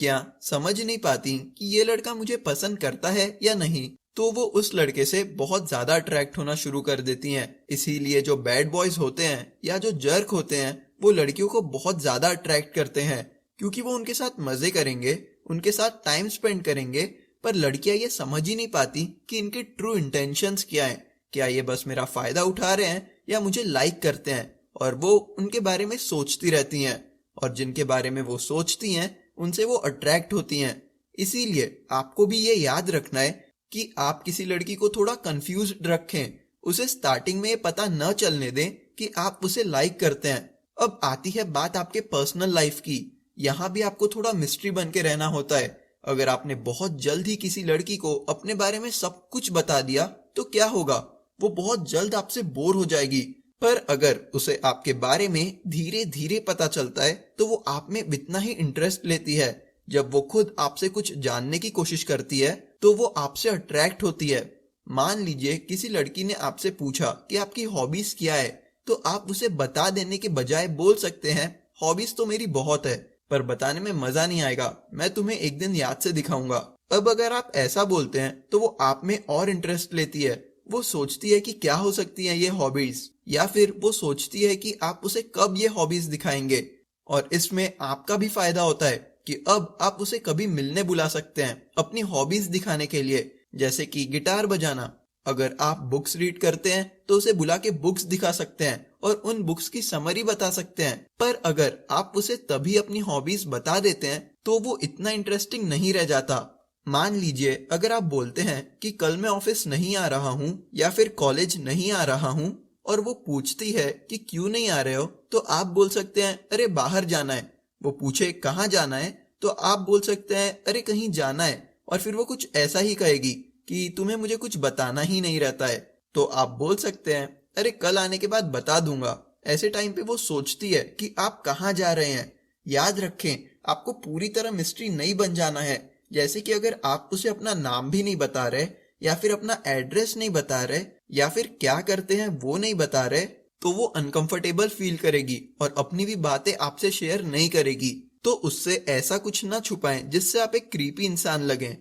क्या समझ नहीं पाती कि ये लड़का मुझे पसंद करता है या नहीं, तो वो उस लड़के से बहुत ज्यादा अट्रैक्ट होना शुरू कर देती हैं। इसीलिए जो बैड बॉयज होते हैं या जो जर्क होते हैं वो लड़कियों को बहुत ज्यादा अट्रैक्ट करते हैं, क्योंकि वो उनके साथ मजे करेंगे, उनके साथ टाइम स्पेंड करेंगे। पर लड़कियां ये समझ ही नहीं पाती कि इनके ट्रू इंटेंशंस क्या हैं। क्या ये बस मेरा फायदा उठा रहे हैं या मुझे लाइक करते हैं, और वो उनके बारे में सोचती रहती हैं, और जिनके बारे में वो सोचती हैं उनसे वो अट्रैक्ट होती हैं। इसीलिए आपको भी ये याद रखना है कि आप किसी लड़की को थोड़ा कंफ्यूज्ड रखें, उसे स्टार्टिंग में ये पता न चलने दें कि आप उसे लाइक करते हैं। अब आती है बात आपके पर्सनल लाइफ की। यहाँ भी आपको थोड़ा मिस्ट्री बन के रहना होता है। अगर आपने बहुत जल्द ही किसी लड़की को अपने बारे में सब कुछ बता दिया तो क्या होगा, वो बहुत जल्द आपसे बोर हो जाएगी। पर अगर उसे आपके बारे में धीरे धीरे पता चलता है तो वो आप में इतना ही इंटरेस्ट लेती है। जब वो खुद आपसे कुछ जानने की कोशिश करती है तो वो आपसे अट्रैक्ट होती है। मान लीजिए किसी लड़की ने आपसे पूछा कि आपकी हॉबीज क्या है, तो आप उसे बता देने के बजाय बोल सकते हैं, हॉबीज तो मेरी बहुत है, पर बताने में मजा नहीं आएगा, मैं तुम्हें एक दिन याद से दिखाऊंगा। अब अगर आप ऐसा बोलते हैं तो वो आप में और इंटरेस्ट लेती है। वो सोचती है कि क्या हो सकती है ये हॉबीज, या फिर वो सोचती है कि आप उसे कब ये हॉबीज दिखाएंगे। और इसमें आपका भी फायदा होता है कि अब आप उसे कभी मिलने बुला सकते हैं अपनी हॉबीज दिखाने के लिए, जैसे कि गिटार बजाना। अगर आप बुक्स रीड करते हैं तो उसे बुला के बुक्स दिखा सकते हैं और उन बुक्स की समरी बता सकते हैं। पर अगर आप उसे तभी अपनी हॉबीज बता देते हैं तो वो इतना इंटरेस्टिंग नहीं रह जाता। मान लीजिए अगर आप बोलते हैं कि कल मैं ऑफिस नहीं आ रहा हूँ या फिर कॉलेज नहीं आ रहा हूँ, और वो पूछती है कि क्यों नहीं आ रहे हो, तो आप बोल सकते हैं अरे बाहर जाना है। वो पूछे कहाँ जाना है, तो आप बोल सकते हैं अरे कहीं जाना है। और फिर वो कुछ ऐसा ही कहेगी कि तुम्हें मुझे कुछ बताना ही नहीं रहता है, तो आप बोल सकते हैं अरे कल आने के बाद बता दूंगा। ऐसे टाइम पे वो सोचती है कि आप कहाँ जा रहे हैं। याद रखें, आपको पूरी तरह मिस्ट्री नहीं बन जाना है। जैसे कि अगर आप उसे अपना नाम भी नहीं बता रहे, या फिर अपना एड्रेस नहीं बता रहे, या फिर क्या करते हैं वो नहीं बता रहे, तो वो अनकंफर्टेबल फील करेगी और अपनी भी बातें आपसे शेयर नहीं करेगी। तो उससे ऐसा कुछ ना छुपाएं जिससे आप एक क्रीपी इंसान लगें।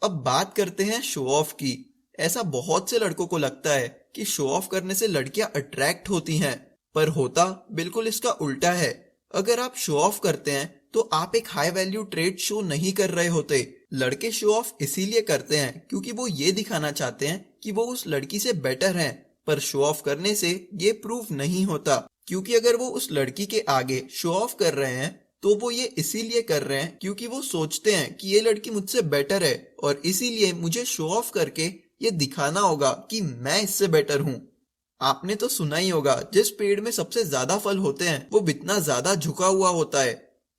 अब बात करते हैं शो ऑफ की। ऐसा बहुत से लड़कों को लगता है कि शो ऑफ करने से लड़कियां अट्रैक्ट होती हैं, पर होता बिल्कुल इसका उल्टा है। अगर आप शो ऑफ करते हैं तो आप एक हाई वैल्यू ट्रेड शो नहीं कर रहे होते। लड़के शो ऑफ इसीलिए करते हैं क्योंकि वो ये दिखाना चाहते हैं कि वो उस लड़की से बेटर हैं, पर शो ऑफ करने से ये प्रूफ नहीं होता, क्योंकि अगर वो उस लड़की के आगे शो ऑफ कर रहे हैं तो वो ये इसीलिए कर रहे हैं क्योंकि वो सोचते हैं कि ये लड़की मुझसे बेटर है, और इसीलिए मुझे शो ऑफ करके ये दिखाना होगा कि मैं इससे बेटर हूँ। आपने तो सुना ही होगा, जिस पेड़ में सबसे ज्यादा फल होते हैं वो इतना ज्यादा झुका हुआ होता है,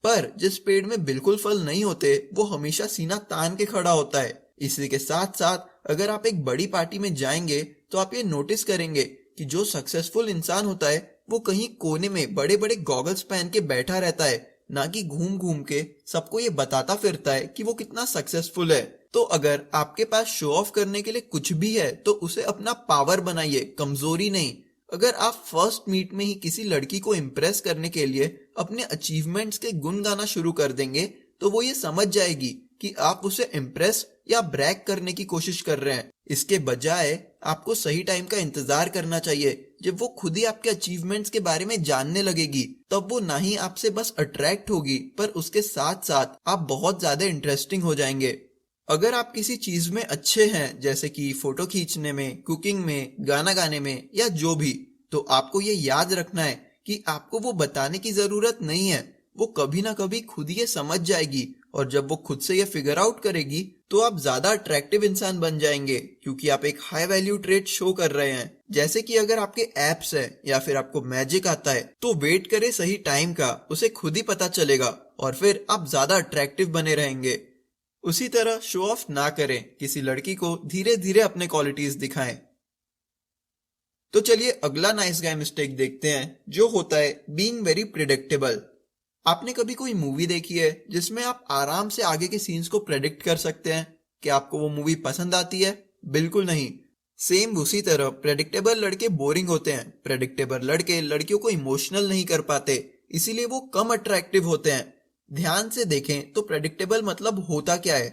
पर जिस पेड़ में बिल्कुल फल नहीं होते वो हमेशा सीना तान के खड़ा होता है। इसी के साथ साथ अगर आप एक बड़ी पार्टी में जाएंगे तो आप ये नोटिस करेंगे कि जो सक्सेसफुल इंसान होता है वो कहीं कोने में बड़े बड़े गॉगल्स पहन के बैठा रहता है, ना कि घूम घूम के सबको ये बताता फिरता है कि वो कितना सक्सेसफुल है। तो अगर आपके पास शो ऑफ करने के लिए कुछ भी है तो उसे अपना पावर बनाइए, कमजोरी नहीं। अगर आप फर्स्ट मीट में ही किसी लड़की को इम्प्रेस करने के लिए अपने अचीवमेंट्स के गुण गाना शुरू कर देंगे तो वो ये समझ जाएगी कि आप उसे इम्प्रेस या ब्रैग करने की कोशिश कर रहे हैं। इसके बजाय आपको सही टाइम का इंतजार करना चाहिए, जब वो खुद ही आपके अचीवमेंट्स के बारे में जानने लगेगी। तब वो ना ही आपसे बस अट्रैक्ट होगी, पर उसके साथ साथ आप बहुत ज्यादा इंटरेस्टिंग हो जाएंगे। अगर आप किसी चीज में अच्छे हैं, जैसे कि फोटो खींचने में, कुकिंग में, गाना गाने में, या जो भी, तो आपको ये याद रखना है कि आपको वो बताने की जरूरत नहीं है। वो कभी ना कभी खुद ये समझ जाएगी, और जब वो खुद से ये फिगर आउट करेगी तो आप ज्यादा अट्रैक्टिव इंसान बन जाएंगे, क्योंकि आप एक हाई वैल्यू ट्रेट शो कर रहे हैं। जैसे कि अगर आपके एप्स है या फिर आपको मैजिक आता है तो वेट करे सही टाइम का, उसे खुद ही पता चलेगा और फिर आप ज्यादा अट्रैक्टिव बने रहेंगे। उसी तरह शो ऑफ ना करें, किसी लड़की को धीरे धीरे अपने क्वालिटीज दिखाएं। तो चलिए अगला नाइस गाय मिस्टेक देखते हैं, जो होता है बीइंग वेरी प्रिडिक्टेबल। आपने कभी कोई मूवी देखी है जिसमें आप आराम से आगे के सीन्स को प्रेडिक्ट कर सकते हैं? क्या आपको वो मूवी पसंद आती है? बिल्कुल नहीं। सेम उसी तरह प्रेडिक्टेबल लड़के बोरिंग होते हैं। प्रेडिक्टेबल लड़के लड़कियों को इमोशनल नहीं कर पाते, इसीलिए वो कम अट्रैक्टिव होते हैं। ध्यान से देखें तो प्रेडिक्टेबल मतलब होता क्या है।